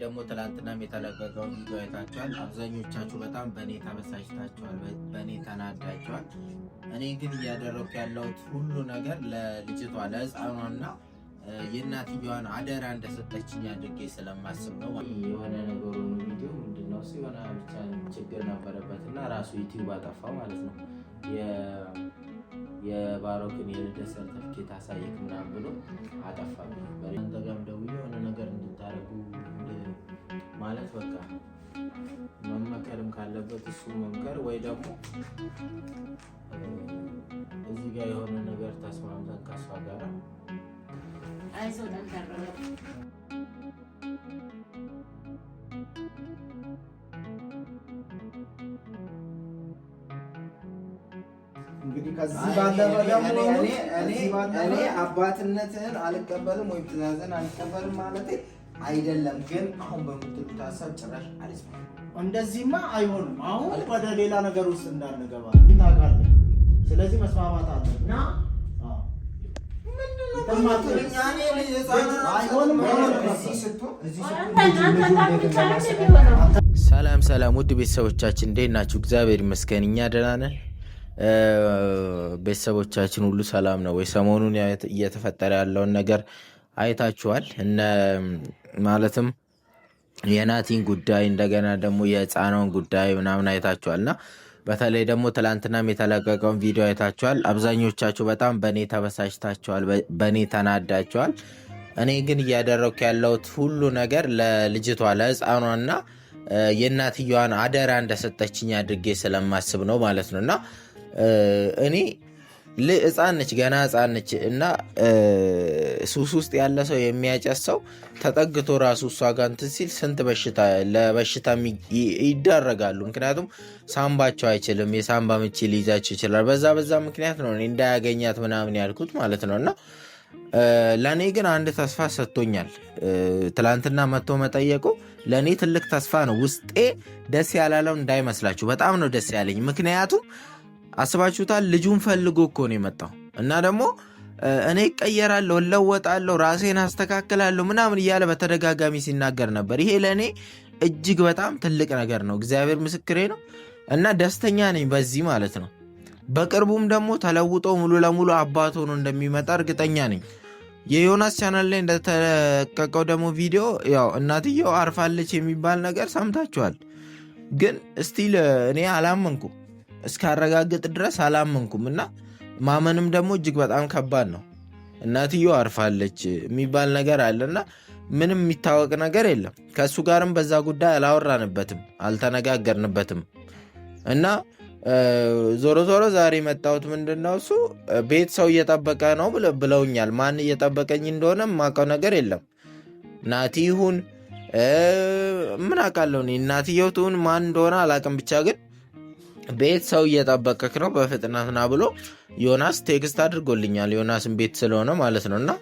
ደግሞ ትላንትና የተለቀቀው ቪዲዮ አይታችኋል። አብዛኞቻችሁ በጣም በኔ ተበሳጭታችኋል፣ በኔ ተናዳችኋል። እኔ ግን እያደረኩ ያለሁት ሁሉ ነገር ለልጅቷ ለሕፃኗና የእናትየዋን አደራ እንደሰጠችኝ አድርጌ ስለማስብ ነው። የሆነ ነገሩ ቪዲዮ ምንድነው ሲሆን ብቻ ችግር ነበረበትና ራሱ ዩቲዩብ አጠፋ ማለት ነው። የባሮክን የልደት ሰርተፍኬት አሳይክ ምናምን ብሎ አጠፋብኝ። በእናንተ ጋርም ደውዬ የሆነ ነገር እንድታረጉ ማለት በቃ መመከርም ካለበት እሱ መምከር ወይ ደግሞ እዚህ ጋር የሆነ ነገር ተስማምተን ከሷ ጋር እንግዲህ ከዚህ ባለፈ ደግሞ እኔ አባትነትህን አልቀበልም ወይም ትእዛዝን አልቀበልም ማለት አይደለም። ግን አሁን በምትሉት ሀሳብ ጭራሽ አልስማማም። እንደዚህማ አይሆንም። አሁን ወደ ሌላ ነገር ውስጥ እንዳንገባ ታውቃለህ። ስለዚህ መስማማት አለና ሰላም ውድ ቤተሰቦቻችን እንዴት ናችሁ? እግዚአብሔር ይመስገን እኛ ደህና ነን። ቤተሰቦቻችን ሁሉ ሰላም ነው ወይ? ሰሞኑን እየተፈጠረ ያለውን ነገር አይታችኋል። ማለትም የናቲን ጉዳይ እንደገና ደግሞ የህፃኗን ጉዳይ ምናምን አይታችኋልና በተለይ ደግሞ ትላንትናም የተለቀቀውን ቪዲዮ አይታችኋል። አብዛኞቻችሁ በጣም በእኔ ተበሳጭታችኋል፣ በእኔ ተናዳችኋል። እኔ ግን እያደረኩ ያለሁት ሁሉ ነገር ለልጅቷ ለህፃኗና የእናትየዋን አደራ እንደሰጠችኝ አድርጌ ስለማስብ ነው ማለት ነው። እና እኔ ህፃን ነች፣ ገና ህፃን ነች እና ሱስ ውስጥ ያለ ሰው የሚያጨስ ሰው ተጠግቶ ራሱ እሷ ጋር እንትን ሲል ስንት ለበሽታ ይዳረጋሉ። ምክንያቱም ሳምባቸው አይችልም፣ የሳምባ ምች ሊይዛቸው ይችላል። በዛ ምክንያት ነው እንዳያገኛት ምናምን ያልኩት ማለት ነው። እና ለእኔ ግን አንድ ተስፋ ሰጥቶኛል። ትላንትና መጥቶ መጠየቁ ለእኔ ትልቅ ተስፋ ነው። ውስጤ ደስ ያላለው እንዳይመስላችሁ፣ በጣም ነው ደስ ያለኝ። ምክንያቱም አስባችሁታል፣ ልጁን ፈልጎ እኮ ነው የመጣው እና ደግሞ እኔ እቀየራለሁ፣ እለወጣለሁ፣ ራሴን አስተካክላለሁ ምናምን እያለ በተደጋጋሚ ሲናገር ነበር። ይሄ ለእኔ እጅግ በጣም ትልቅ ነገር ነው። እግዚአብሔር ምስክሬ ነው እና ደስተኛ ነኝ በዚህ ማለት ነው። በቅርቡም ደግሞ ተለውጦ ሙሉ ለሙሉ አባት ሆኖ እንደሚመጣ እርግጠኛ ነኝ። የዮናስ ቻናል ላይ እንደተለቀቀው ደግሞ ቪዲዮ ያው እናትየው አርፋለች የሚባል ነገር ሰምታችኋል። ግን እስቲል እኔ አላመንኩም፣ እስካረጋግጥ ድረስ አላመንኩም እና ማመንም ደግሞ እጅግ በጣም ከባድ ነው። እናትየው አርፋለች የሚባል ነገር አለና ምንም የሚታወቅ ነገር የለም። ከእሱ ጋርም በዛ ጉዳይ አላወራንበትም፣ አልተነጋገርንበትም እና ዞሮ ዛሬ መጣሁት ምንድነው እሱ ቤት ሰው እየጠበቀ ነው ብለውኛል። ማን እየጠበቀኝ እንደሆነ የማውቀው ነገር የለም። ናቲ ይሁን ምን አውቃለሁ እኔ፣ እናትየው ትሁን ማን እንደሆነ አላውቅም። ብቻ ግን ቤት ሰው እየጠበቀክ ነው በፍጥነት ና ብሎ ዮናስ ቴክስት አድርጎልኛል። ዮናስን ቤት ስለሆነ ማለት ነው። እና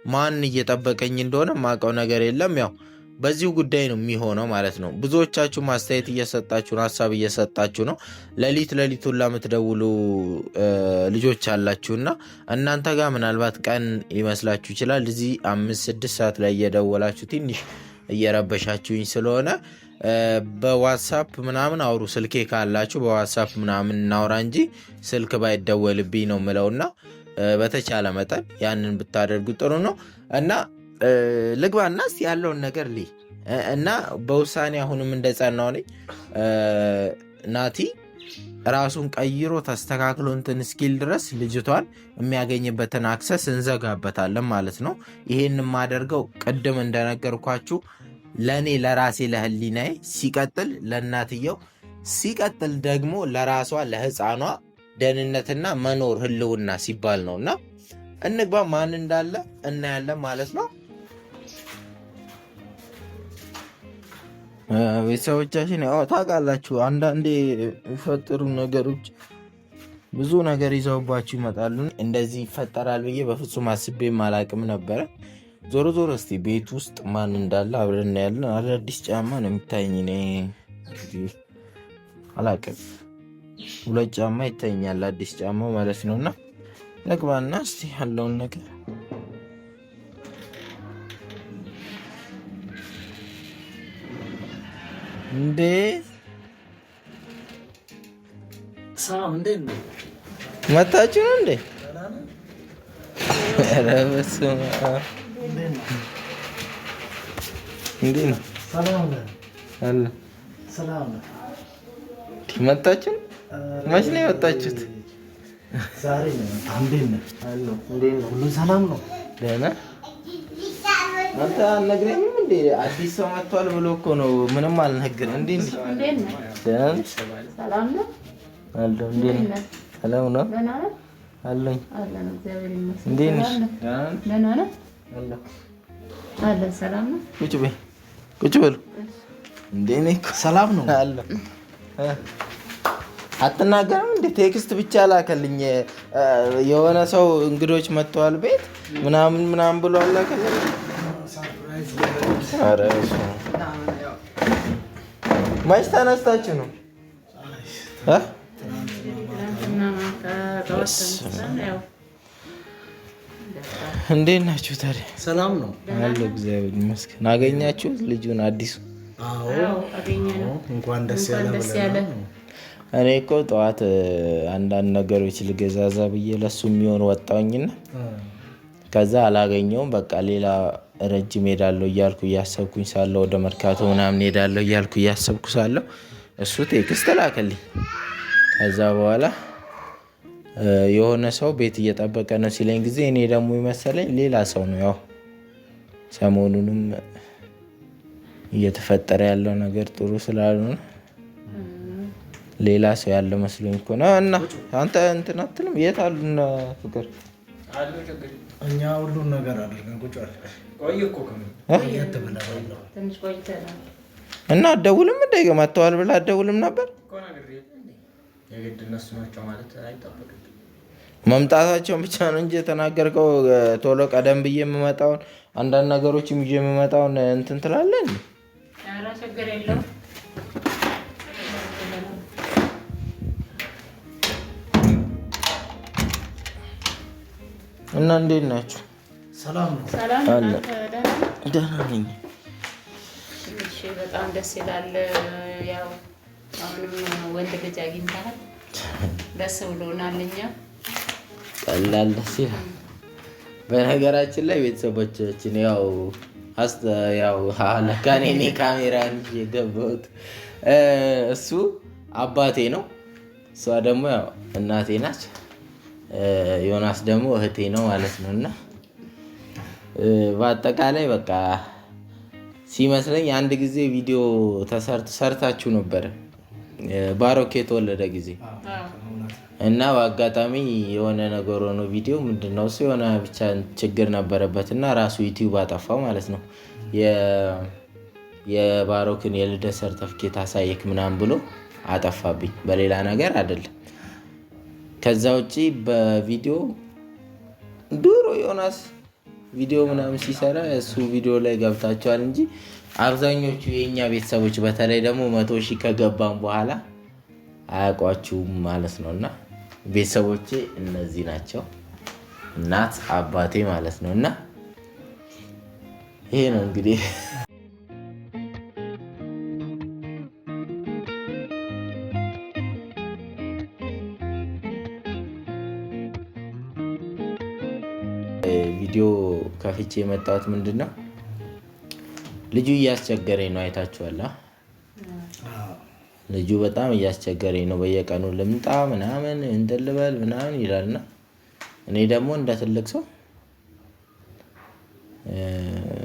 ማን እየጠበቀኝ እንደሆነ የማውቀው ነገር የለም። ያው በዚሁ ጉዳይ ነው የሚሆነው ማለት ነው። ብዙዎቻችሁ ማስተያየት እየሰጣችሁ ነው፣ ሀሳብ እየሰጣችሁ ነው። ሌሊት ሁላ የምትደውሉ ልጆች አላችሁና እናንተ ጋር ምናልባት ቀን ይመስላችሁ ይችላል። እዚህ 5-6 ሰዓት ላይ እየደወላችሁ ትንሽ እየረበሻችሁኝ ስለሆነ በዋትሳፕ ምናምን አውሩ። ስልኬ ካላችሁ በዋትሳፕ ምናምን እናውራ እንጂ ስልክ ባይደወልብኝ ነው ምለውና በተቻለ መጠን ያንን ብታደርጉ ጥሩ ነው። እና ልግባና እስቲ ያለውን ነገር ልይ እና በውሳኔ አሁንም እንደጸናው ነኝ። ናቲ ራሱን ቀይሮ ተስተካክሎ እንትን እስኪል ድረስ ልጅቷን የሚያገኝበትን አክሰስ እንዘጋበታለን ማለት ነው። ይሄን የማደርገው ቅድም እንደነገርኳችሁ ለእኔ ለራሴ ለህሊናዬ፣ ሲቀጥል ለእናትየው፣ ሲቀጥል ደግሞ ለራሷ ለህፃኗ ደህንነትና መኖር ህልውና ሲባል ነው። እና እንግባ፣ ማን እንዳለ እናያለን ማለት ነው። ቤተሰቦቻችን ያው ታውቃላችሁ፣ አንዳንዴ የሚፈጠሩ ነገሮች ብዙ ነገር ይዘውባችሁ ይመጣሉ። እንደዚህ ይፈጠራል ብዬ በፍጹም አስቤም አላቅም ነበረ። ዞሮ እስቲ ቤት ውስጥ ማን እንዳለ አብረን እናያለን። አዳዲስ ጫማ ነው የሚታየኝ፣ እኔ አላቅም። 2 ጫማ ይታየኛል፣ አዲስ ጫማ ማለት ነውና ነግባና እስቲ ያለውን ነገር እንዴ ሰላም እንዴት ነው? መታችሁ ነው እንዴ? ኧረ በስመ አብ እንዴት ነው? ሰላም ነው አለ ሰላም ነው። መታችሁ? መች ነው የወጣችሁት? ዛሬ ነው። እንዴት ነው? እንዴት ነው? ሁሉ ሰላም ነው? ደህና አንተ አልነግረኝም እንዴ? አዲስ ሰው መጥቷል ብሎ እኮ ነው። ምንም አልነግርም። እንዴት ነው? ደህና ነሽ? ሰላም ነው አለሁ። እንዴት ነው? ሰላም ነው አለኝ። እንዴት ነሽ? ደህና ነህ? አለሁ አለን። ሰላም ነው። ቁጭ በይ፣ ቁጭ በሉ። እንዴት ነህ? ሰላም ነው አለሁ። አትናገርም እንዴ? ቴክስት ብቻ ላከልኝ። የሆነ ሰው እንግዶች መጥተዋል ቤት ምናምን ብሎ አላከልኝ። ኧረ መች ተነስታችሁ ነው? እንዴት ናችሁ ታዲያ? ሰላም ነው አለሁ እግዚአብሔር ይመስገን። አገኛችሁት ልጁን አዲሱ? እንኳን ደስ ያለ። እኔ እኮ ጠዋት አንዳንድ ነገሮች ልገዛዛ ብዬ ለሱ የሚሆን ወጣሁኝና ከዛ አላገኘውም። በቃ ሌላ ረጅም ሄዳለሁ እያልኩ እያሰብኩኝ ሳለሁ ወደ መርካቶ ምናምን ሄዳለሁ እያልኩ እያሰብኩ ሳለሁ እሱ ቴክስት ላከልኝ። ከዛ በኋላ የሆነ ሰው ቤት እየጠበቀ ነው ሲለኝ ጊዜ እኔ ደግሞ ይመሰለኝ ሌላ ሰው ነው። ያው ሰሞኑንም እየተፈጠረ ያለው ነገር ጥሩ ስላልሆነ ሌላ ሰው ያለ መስሎኝ እኮ ነው። እና አንተ እንትን አትልም? የት አሉ እነ ፍቅር? እኛ ሁሉን ነገር አድርገን ቁጭ እና አትደውልም እንደ መጥተዋል ብለህ አትደውልም ነበር? መምጣታቸውን ብቻ ነው እንጂ የተናገርከው። ቶሎ ቀደም ብዬ የምመጣውን አንዳንድ ነገሮችም ይዤ የምመጣውን እንትን ትላለህ እንዴ? እና እንዴት ናችሁ? ሰላም ነው አለ። ደህና ነኝ። በጣም ደስ ይላል። ያው አሁንም ወንድ ልጅ አግኝተሃል፣ ደስ ብሎናል። እኛ ቀላል ደስ ይላል። በነገራችን ላይ ቤተሰቦቻችን ያው ለካ እኔ ካሜራ የገባሁት እሱ አባቴ ነው፣ እሷ ደግሞ ያው እናቴ ናች። ዮናስ ደግሞ እህቴ ነው ማለት ነው። እና በአጠቃላይ በቃ ሲመስለኝ አንድ ጊዜ ቪዲዮ ሰርታችሁ ነበር ባሮክ የተወለደ ጊዜ እና በአጋጣሚ የሆነ ነገር ሆኖ ቪዲዮ ምንድነው እሱ የሆነ ብቻ ችግር ነበረበት እና ራሱ ዩቲዩብ አጠፋው ማለት ነው። የባሮክን የልደት ሰርተፍኬት አሳየክ ምናምን ብሎ አጠፋብኝ፣ በሌላ ነገር አይደለም። ከዛ ውጪ በቪዲዮ ድሮ ዮናስ ቪዲዮ ምናምን ሲሰራ እሱ ቪዲዮ ላይ ገብታችኋል እንጂ አብዛኞቹ የእኛ ቤተሰቦች በተለይ ደግሞ 100 ሺህ ከገባን በኋላ አያውቋችሁም ማለት ነው። እና ቤተሰቦቼ እነዚህ ናቸው፣ እናት አባቴ ማለት ነው። እና ይሄ ነው እንግዲህ ቪዲዮ ከፍቼ የመጣሁት ምንድን ነው፣ ልጁ እያስቸገረኝ ነው። አይታችኋል። ልጁ በጣም እያስቸገረኝ ነው። በየቀኑ ልምጣ ምናምን እንትን ልበል ምናምን ይላልና እኔ ደግሞ እንደ ትልቅ ሰው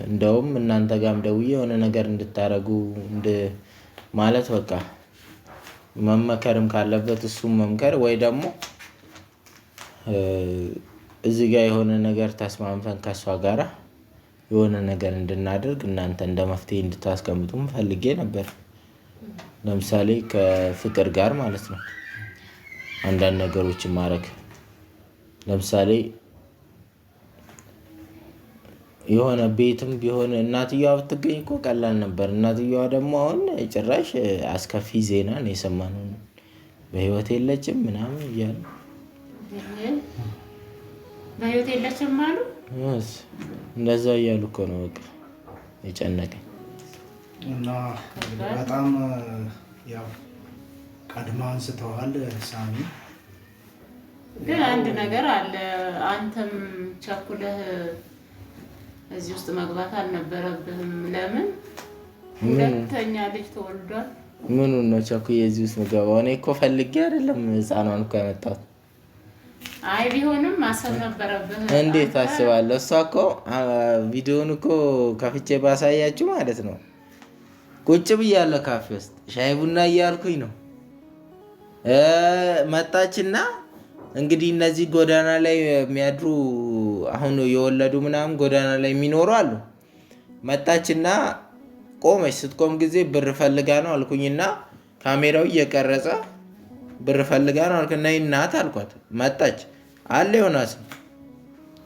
እንደውም እናንተ ጋርም ደውዬ የሆነ ነገር እንድታረጉ ማለት በቃ መመከርም ካለበት እሱም መምከር ወይ ደግሞ እዚህ ጋር የሆነ ነገር ተስማምተን ከሷ ጋራ የሆነ ነገር እንድናደርግ እናንተ እንደ መፍትሄ እንድታስቀምጡም ፈልጌ ነበር። ለምሳሌ ከፍቅር ጋር ማለት ነው አንዳንድ ነገሮችን ማድረግ። ለምሳሌ የሆነ ቤትም ቢሆን እናትየዋ ብትገኝ እኮ ቀላል ነበር። እናትየዋ ደግሞ አሁን ጭራሽ አስከፊ ዜና ነው የሰማነው። በህይወት የለችም ምናምን እያሉ በህይወት የለችም አሉ። እንደዛ እያሉ እኮ ነው በቃ የጨነቀኝ። እና በጣም ያው ቀድማ አንስተዋል ሳሚ። ግን አንድ ነገር አለ። አንተም ቸኩለህ እዚህ ውስጥ መግባት አልነበረብህም። ለምን ሁለተኛ ልጅ ተወልዷል። ምኑን ነው ቸኩዬ እዚህ ውስጥ የምገባው? እኔ እኮ ፈልጌ አይደለም ህፃኗን እኮ ያመጣሁት። አይ ቢሆንም ማሰብ ነበረብህ። እንዴት አስባለሁ? እሷ እኮ ቪዲዮውን እኮ ከፍቼ ባሳያችሁ ማለት ነው ቁጭ ብያለሁ ካፌ ውስጥ ሻይ ቡና እያልኩኝ ነው። መጣችና እንግዲህ እነዚህ ጎዳና ላይ የሚያድሩ አሁን የወለዱ ምናምን ጎዳና ላይ የሚኖሩ አሉ። መጣችና ቆመች። ስትቆም ጊዜ ብር ፈልጋ ነው አልኩኝና ካሜራው እየቀረጸ ብር ፈልጋ ነው አልኩና እናት አልኳት። መጣች አለ ዮናስ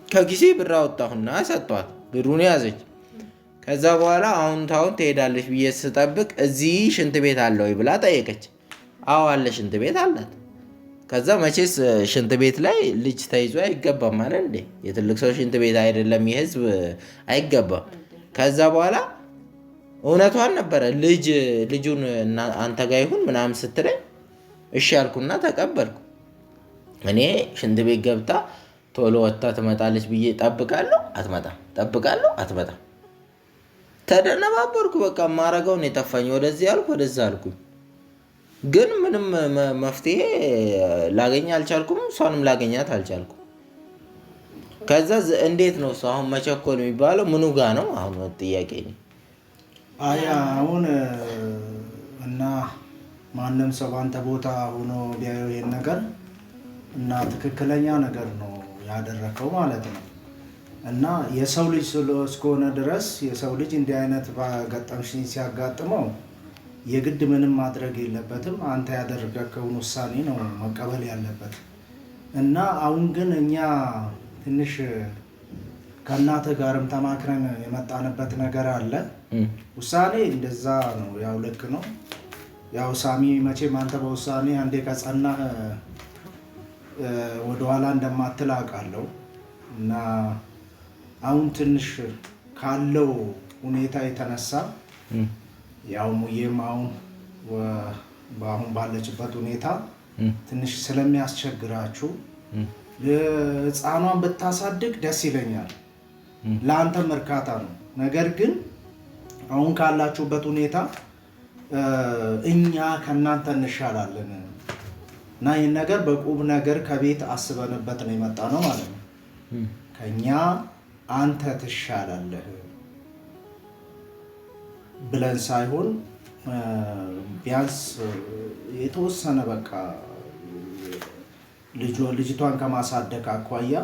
ከጊዜ ብር አወጣሁና ሰጥቷት ብሩን ያዘች። ከዛ በኋላ አሁን ትሄዳለች ብዬ ስጠብቅ እዚህ ሽንት ቤት አለ ወይ ብላ ጠየቀች። አዎ አለ ሽንት ቤት አላት። ከዛ መቼስ ሽንት ቤት ላይ ልጅ ተይዞ አይገባም ማለት እንዴ? የትልቅ ሰው ሽንት ቤት አይደለም የህዝብ አይገባም። ከዛ በኋላ እውነቷን ነበረ። ልጁን አንተ ጋ ይሁን ምናምን ስትለኝ እሺ ያልኩና ተቀበልኩ። እኔ ሽንት ቤት ገብታ ቶሎ ወጥታ ትመጣለች ብዬ ጠብቃለሁ፣ አትመጣም። ጠብቃለሁ፣ አትመጣም። ተደነባበርኩ። በቃ ማረገውን የጠፋኝ። ወደዚህ አልኩ፣ ወደዛ አልኩኝ። ግን ምንም መፍትሄ ላገኝ አልቻልኩም። እሷንም ላገኛት አልቻልኩም። ከዛ እንዴት ነው እሱ አሁን መቸኮል የሚባለው ምኑ ጋ ነው አሁን ጥያቄ ነው። አሁን እና ማንም ሰው በአንተ ቦታ ሆኖ ቢያየው ይሄን ነገር እና ትክክለኛ ነገር ነው ያደረከው ማለት ነው። እና የሰው ልጅ እስከሆነ ድረስ የሰው ልጅ እንዲህ አይነት ገጠምሽኝ ሲያጋጥመው የግድ ምንም ማድረግ የለበትም። አንተ ያደረገውን ውሳኔ ነው መቀበል ያለበት። እና አሁን ግን እኛ ትንሽ ከእናተ ጋርም ተማክረን የመጣንበት ነገር አለ። ውሳኔ እንደዛ ነው፣ ያው ልክ ነው። ያው ሳሚ መቼም አንተ በውሳኔ አንዴ ከጸናህ ወደኋላ እንደማትል አውቃለሁ። እና አሁን ትንሽ ካለው ሁኔታ የተነሳ ያው ሙዬም አሁን ባለችበት ሁኔታ ትንሽ ስለሚያስቸግራችሁ ህፃኗን ብታሳድግ ደስ ይለኛል፣ ለአንተም እርካታ ነው። ነገር ግን አሁን ካላችሁበት ሁኔታ እኛ ከእናንተ እንሻላለን እና ይህን ነገር በቁም ነገር ከቤት አስበንበት ነው የመጣ ነው ማለት ነው። ከኛ አንተ ትሻላለህ ብለን ሳይሆን ቢያንስ የተወሰነ በቃ ልጅቷን ከማሳደግ አኳያ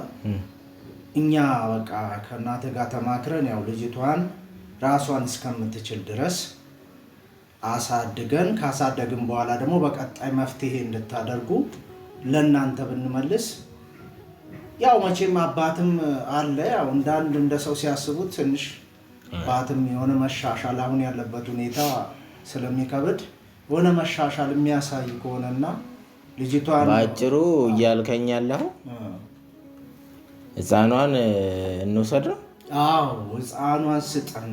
እኛ በቃ ከእናተ ጋር ተማክረን ያው ልጅቷን ራሷን እስከምትችል ድረስ አሳድገን ካሳደግን በኋላ ደግሞ በቀጣይ መፍትሄ እንድታደርጉ ለእናንተ ብንመልስ ያው መቼም አባትም አለ። ያው እንደ ሰው ሲያስቡት ትንሽ አባትም የሆነ መሻሻል አሁን ያለበት ሁኔታ ስለሚከብድ የሆነ መሻሻል የሚያሳይ ከሆነና ልጅቷን በአጭሩ እያልከኝ ያለው ህፃኗን እንውሰድ ነው? አዎ ህፃኗን ስጠን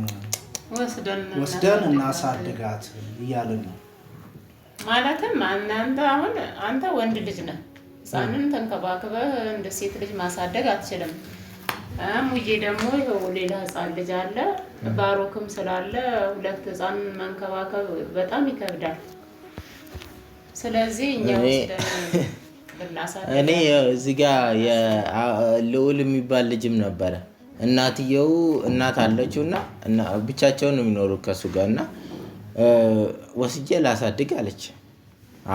ወስደን እናሳድጋት እያልን ነው። ማለትም አንተ ወንድ ልጅ ነህ። ህፃንን ተንከባክበህ እንደ ሴት ልጅ ማሳደግ አትችልም። ሙዬ ደግሞ ይኸው ሌላ ህፃን ልጅ አለ፣ ባሮክም ስላለ ሁለት ህፃን መንከባከብ በጣም ይከብዳል። ስለዚህ እኛ እኔ እዚህ ጋ ልዑል የሚባል ልጅም ነበረ። እናትየው እናት አለችው እና ብቻቸውን ነው የሚኖሩት ከሱ ጋር እና ወስጄ ላሳድግ አለች።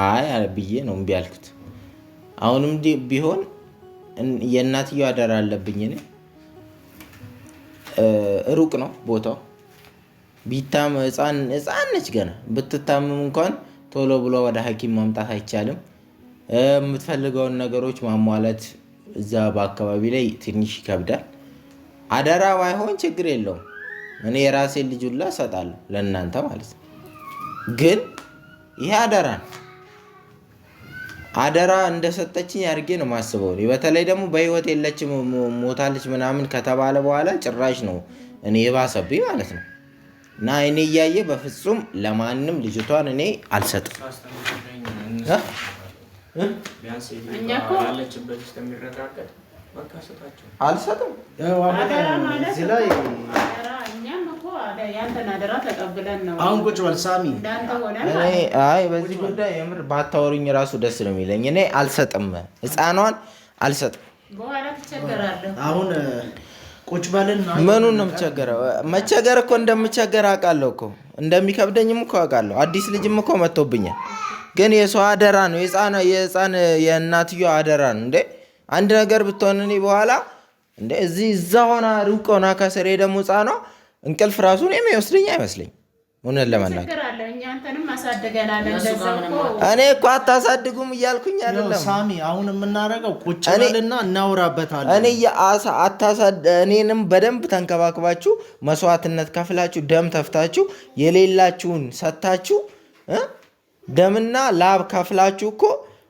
አይ ብዬ ነው እምቢ አልኩት። አሁንም ቢሆን የእናትየው አደራ አለብኝ። እኔ ሩቅ ነው ቦታው። ቢታም ህፃን ነች ገና። ብትታምም እንኳን ቶሎ ብሎ ወደ ሐኪም ማምጣት አይቻልም። የምትፈልገውን ነገሮች ማሟላት እዛ በአካባቢ ላይ ትንሽ ይከብዳል። አደራ ባይሆን ችግር የለውም። እኔ የራሴን ልጅ ሁላ እሰጣለሁ ለእናንተ ማለት ነው። ግን ይሄ አደራ ነው። አደራ እንደሰጠችኝ አድርጌ ነው የማስበው። በተለይ ደግሞ በህይወት የለችም ሞታለች ምናምን ከተባለ በኋላ ጭራሽ ነው እኔ የባሰብኝ ማለት ነው። እና እኔ እያየ በፍጹም ለማንም ልጅቷን እኔ አልሰጥም። አልሰጥም። አሁን ቁጭ በል ሳሚ። አይ በዚህ ጉዳይ የምር ባታወሩኝ ራሱ ደስ ነው የሚለኝ። እኔ አልሰጥም፣ ህፃኗን አልሰጥም። አሁን ቁጭ በልና ምኑን ነው የምቸገረው? መቸገር እኮ እንደምቸገር አውቃለሁ እኮ እንደሚከብደኝም እኮ አውቃለሁ። አዲስ ልጅም እኮ መጥቶብኛል። ግን የሰው አደራ ነው የህፃን የእናትዮ አደራ ነው እንዴ። አንድ ነገር ብትሆን እኔ በኋላ እንዴ እዛ ሆና ሩቅ ሆና ከስሬ ደግሞ ህፃኗ እንቅልፍ ራሱን የሚወስደኝ አይመስለኝ። እውነት ለመናገር እኔ እኮ አታሳድጉም እያልኩኝ አይደለም ሳሚ። አሁን የምናደርገው ቁጭ በልና እናውራበታለን። እኔንም በደንብ ተንከባክባችሁ መስዋዕትነት ከፍላችሁ ደም ተፍታችሁ የሌላችሁን ሰታችሁ ደምና ላብ ከፍላችሁ እኮ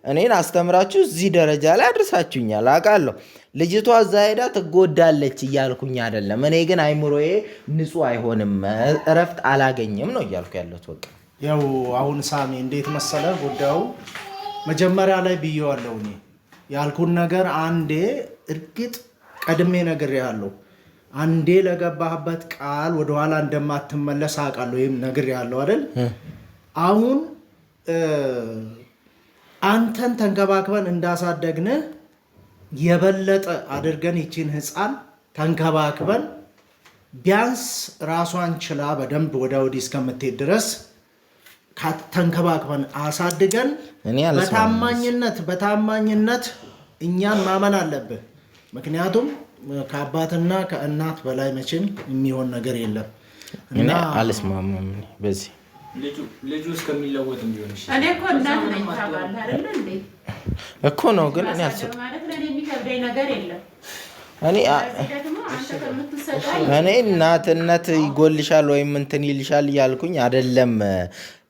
እኔን አስተምራችሁ እዚህ ደረጃ ላይ አድርሳችሁኛል አውቃለሁ። ልጅቷ እዛ ሄዳ ትጎዳለች እያልኩኝ አይደለም። እኔ ግን አይምሮዬ ንጹህ አይሆንም፣ እረፍት አላገኝም ነው እያልኩ ያለሁት። በቃ ያው አሁን ሳሚ እንዴት መሰለ ጉዳዩ፣ መጀመሪያ ላይ ብዬዋለሁ። እኔ ያልኩን ነገር አንዴ እርግጥ ቀድሜ ነግሬሃለሁ። አንዴ ለገባህበት ቃል ወደኋላ እንደማትመለስ አውቃለሁ። ይህም ነግሬሃለሁ አይደል? አሁን አንተን ተንከባክበን እንዳሳደግንህ የበለጠ አድርገን ይችን ህፃን ተንከባክበን ቢያንስ ራሷን ችላ በደንብ ወደ ወዲህ እስከምትሄድ ድረስ ተንከባክበን አሳድገን በታማኝነት እኛን ማመን አለብህ። ምክንያቱም ከአባትና ከእናት በላይ መቼም የሚሆን ነገር የለም። እና አልስማማም በዚህ ልጁ እስከሚለወጥ ቢሆን እኔ እኮ እናት ነኝ ታውቃለህ አይደል እንዴ? እኮ ነው ግን እኔ አልሰጥም ማለት ለኔ የሚከብደኝ ነገር የለም። እኔ እናትነት ይጎልሻል ወይም እንትን ይልሻል እያልኩኝ አይደለም።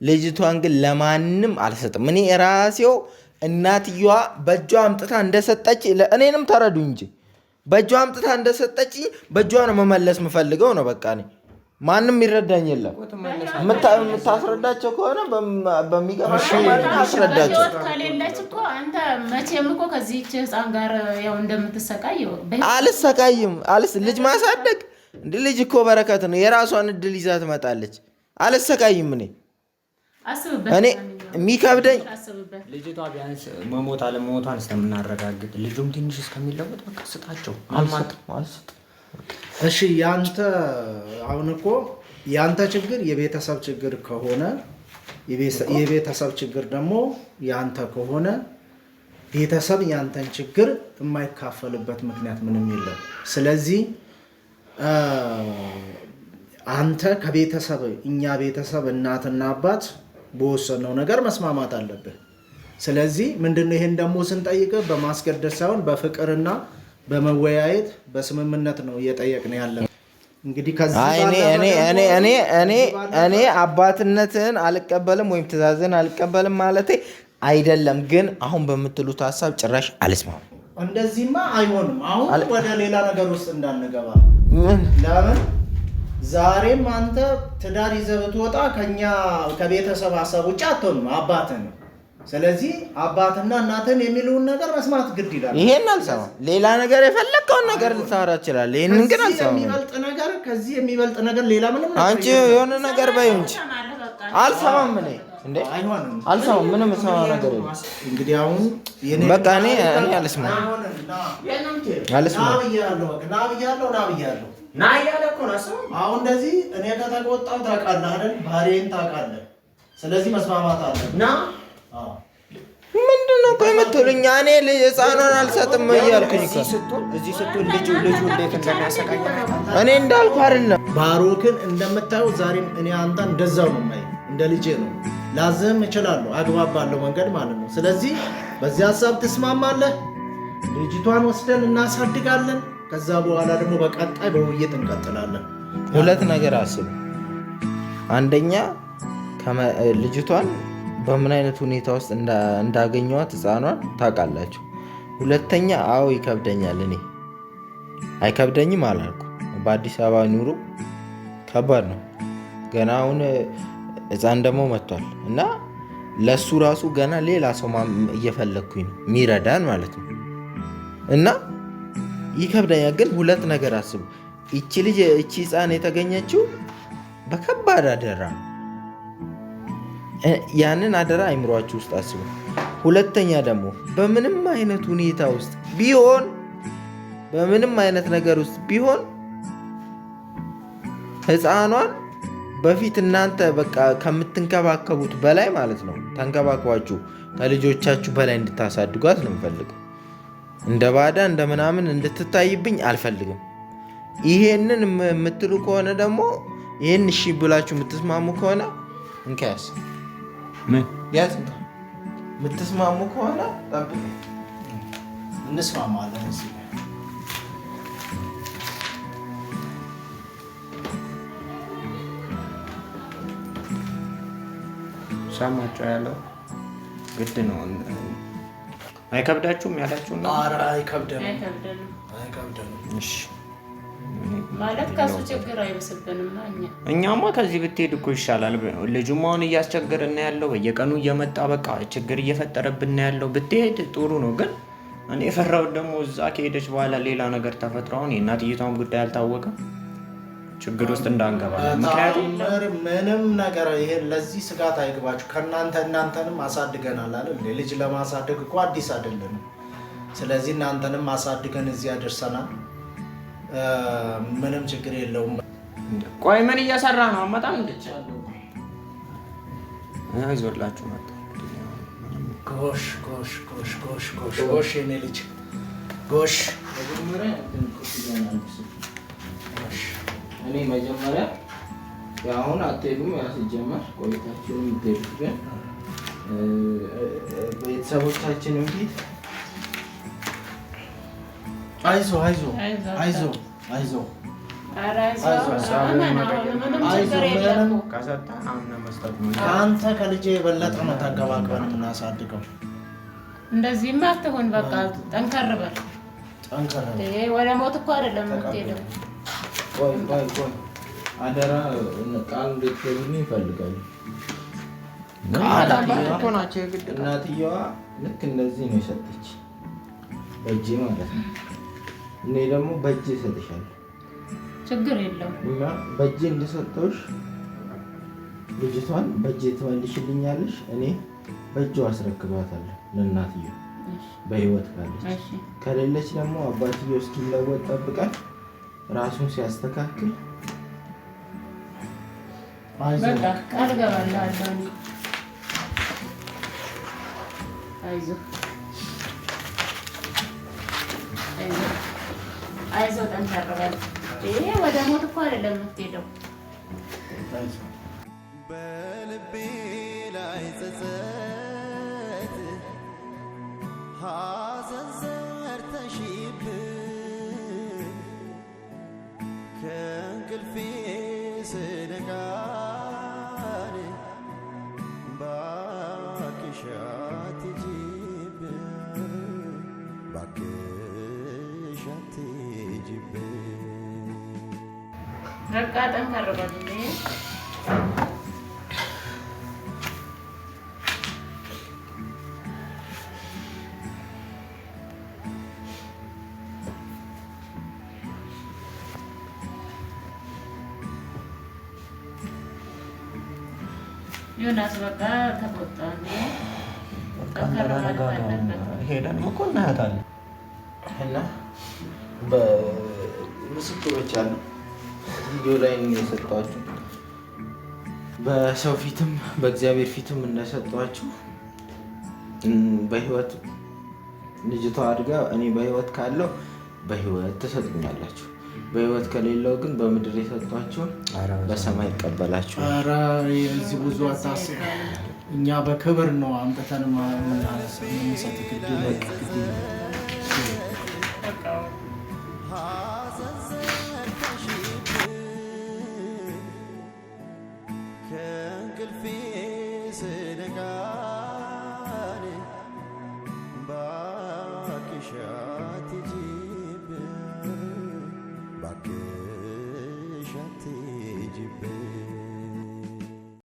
ልጅቷን ግን ለማንም አልሰጥም። እኔ ራሴው እናትየዋ በእጇ አምጥታ እንደሰጠች እኔንም ተረዱ እንጂ በእጇ አምጥታ እንደሰጠች በእጇ ነው መመለስ የምፈልገው ነው በቃ። እኔ ማንም ይረዳኝ የለም። የምታስረዳቸው ከሆነ በሚገባቸው አስረዳቸው። ከሌለች እኮ አንተ መቼም እኮ ከዚህች ህፃን ጋር ያው እንደምትሰቃይ አልሰቃይም። ልጅ ማሳደግ እንደ ልጅ እኮ በረከት ነው። የራሷን እድል ይዛ ትመጣለች። አልሰቃይም። እኔ የሚከብደኝ ልጅቷ ቢያንስ መሞት አለመሞቷን እስከምናረጋግጥ ልጁም ትንሽ እስከሚለወጥ በቃ ስጣቸው። አልሰጥም። እሺ ያንተ አሁን እኮ ያንተ ችግር የቤተሰብ ችግር ከሆነ የቤተሰብ ችግር ደግሞ ያንተ ከሆነ ቤተሰብ ያንተን ችግር የማይካፈልበት ምክንያት ምንም የለም። ስለዚህ አንተ ከቤተሰብ እኛ ቤተሰብ እናትና አባት በወሰነው ነገር መስማማት አለብህ። ስለዚህ ምንድነው ይሄን ደግሞ ስንጠይቅህ በማስገደድ ሳይሆን በፍቅርና በመወያየት በስምምነት ነው እየጠየቅን ያለ። እንግዲህ እኔ አባትነትን አልቀበልም ወይም ትእዛዝን አልቀበልም ማለቴ አይደለም። ግን አሁን በምትሉት ሀሳብ ጭራሽ አልስማማም። እንደዚህማ አይሆንም። አሁን ወደ ሌላ ነገር ውስጥ እንዳንገባ። ለምን ዛሬም አንተ ትዳር ይዘህ ብትወጣ ከቤተሰብ ሀሳብ ውጭ አትሆንም፣ አባትህ ነው። ስለዚህ አባትና እናትን የሚሉን ነገር መስማት ግድ ይላል። ይሄን አልሰማም። ሌላ ነገር የፈለከውን ነገር ልታወራ ትችላለህ። ይሄንን ግን አልሰማም። ከዚህ የሚበልጥ ነገር ሌላ ምንም አንቺ የሆነ ነገር በይው እንጂ አልሰማም። እኔ እንዴ አልሰማም። ምንም ሰማው ነገር የለም። እንግዲህ አሁን በቃ እኔ አልሰማም። ና እያለ እኮ ነው። አሁን እንደዚህ እኔ ከተቆጣሁ ታውቃለህ አይደል? ባህሪዬን ታውቃለህ። ስለዚህ መስማማት አለ ና ምንድን ነው ቆይ የምትሉኝ? እኔ ህፃኗን አልሰጥም እያልኩኝ እዚህ ስትሆን ልጁ እንዴት እንደሚያሰቃኝ እኔ እንዳልኩ አይደለም። ባሮክን እንደምታየው ዛሬም እኔ አንተ እንደዛው ነው የማየው፣ እንደ ልጄ ነው። ላዝህም እችላለሁ አግባብ ባለው መንገድ ማለት ነው። ስለዚህ በዚህ ሀሳብ ትስማማለህ? ልጅቷን ወስደን እናሳድጋለን። ከዛ በኋላ ደግሞ በቀጣይ በውይይት እንቀጥላለን። ሁለት ነገር አስቡ። አንደኛ ልጅቷን በምን አይነት ሁኔታ ውስጥ እንዳገኘዋት ህፃኗን ታውቃላችሁ። ሁለተኛ አዎ ይከብደኛል። እኔ አይከብደኝም አላልኩ። በአዲስ አበባ ኑሮ ከባድ ነው። ገና አሁን ህፃን ደግሞ መጥቷል እና ለሱ ራሱ ገና ሌላ ሰው እየፈለግኩኝ ነው የሚረዳን ማለት ነው። እና ይከብደኛል። ግን ሁለት ነገር አስቡ። እቺ ልጅ እቺ ህፃን የተገኘችው በከባድ አደራ ነው። ያንን አደራ አይምሯችሁ ውስጥ አስቡ። ሁለተኛ ደግሞ በምንም አይነት ሁኔታ ውስጥ ቢሆን በምንም አይነት ነገር ውስጥ ቢሆን ህፃኗን በፊት እናንተ በቃ ከምትንከባከቡት በላይ ማለት ነው ተንከባክባችሁ ከልጆቻችሁ በላይ እንድታሳድጓት ነው የምፈልገው። እንደ ባዳ እንደ ምናምን እንድትታይብኝ አልፈልግም። ይሄንን የምትሉ ከሆነ ደግሞ ይህን እሺ ብላችሁ የምትስማሙ ከሆነ እንከያስ ያዝ የምትስማሙ ከሆነ ጠብቅ፣ እንስማማለን። ሰማቸው ያለው ግድ ነው። አይከብዳችሁም ያላችሁ ነው? ኧረ አይከብደንም። እሺ ማለት ከሱ ችግር አይበስብንም። እኛማ ከዚህ ብትሄድ እኮ ይሻላል። ልጁም አሁን እያስቸገረን ያለው በየቀኑ እየመጣ በቃ ችግር እየፈጠረብን ያለው። ብትሄድ ጥሩ ነው። ግን እኔ የፈራሁት ደግሞ እዛ ከሄደች በኋላ ሌላ ነገር ተፈጥሮ አሁን የእናትየቷም ጉዳይ አልታወቀም ችግር ውስጥ እንዳንገባ። ምክንያቱም ምንም ነገር ይሄን ለዚህ ስጋት አይግባችሁ። እናንተንም አሳድገናል አይደል? ልጅ ለማሳደግ እኮ አዲስ አይደለም። ስለዚህ እናንተንም አሳድገን እዚህ አደርሰናል። ምንም ችግር የለውም። ቆይ ምን እየሰራ ነው? አመጣም እንድቻለሁ አይዞላችሁ መጣ። ጎሽ ጎሽ የኔ ልጅ ጎሽ። እኔ መጀመሪያ አሁን አትሄዱም ያስጀመር ቆይታችሁን የምትሄዱት ግን ቤተሰቦቻችንን ፊት አይዞ አንተ ከልጄ የበለጠ ነው ተንከባክበን የምናሳድገው። እንደዚህማ አትሆን። በቃ ጠንከር በል። ወደ ሞት እኮ አይደለም የምትሄደው። ቆይ አደራ ቃል እንድትገቡልኝ ይፈልጋሉ። እናትየዋ ልክ እንደዚህ ነው የሰጠች በእጄ ማለት ነው። እኔ ደግሞ በእጄ እሰጥሻለሁ። ችግር የለውም። እና በእጄ እንደሰጠሁሽ ልጅቷን በእጄ ትመልሽልኛለሽ። እኔ በእጇ አስረክባታለሁ ለእናትየው በህይወት ካለች። ከሌለች ደግሞ አባትየው እስኪለወጥ ጠብቀን ራሱን ሲያስተካክል በቃ ቃል እገባልሃለሁ። አይዞህ ጠንከር በል። ይሄ ወደ ሞት እኮ አይደለም የምትሄደው። በልቤ ላይ ጸጸት ሐዘን ዘርተሽብኝ ከእንቅልፌ ስነቃ እባክሽ አትሂጂብኝ። በቃ ጠንከር በል። ዮናስ በቃ ተቆጣ። ሄደን እኮ እናያታለን እና በምስክሮች አሉ። ቪዲዮ ላይ የሰጧችሁ በሰው ፊትም በእግዚአብሔር ፊትም እንደሰጧችሁ በህይወት ልጅቷ አድጋ እኔ በህይወት ካለው በህይወት ትሰጡኛላችሁ፣ በህይወት ከሌለው ግን በምድር የሰጧችሁ በሰማይ ይቀበላችሁ። ኧረ እዚህ ብዙ አታስብ። እኛ በክብር ነው አምጥተን የምንሰጥ። ግድ ከእንቅልፌ ስነቃ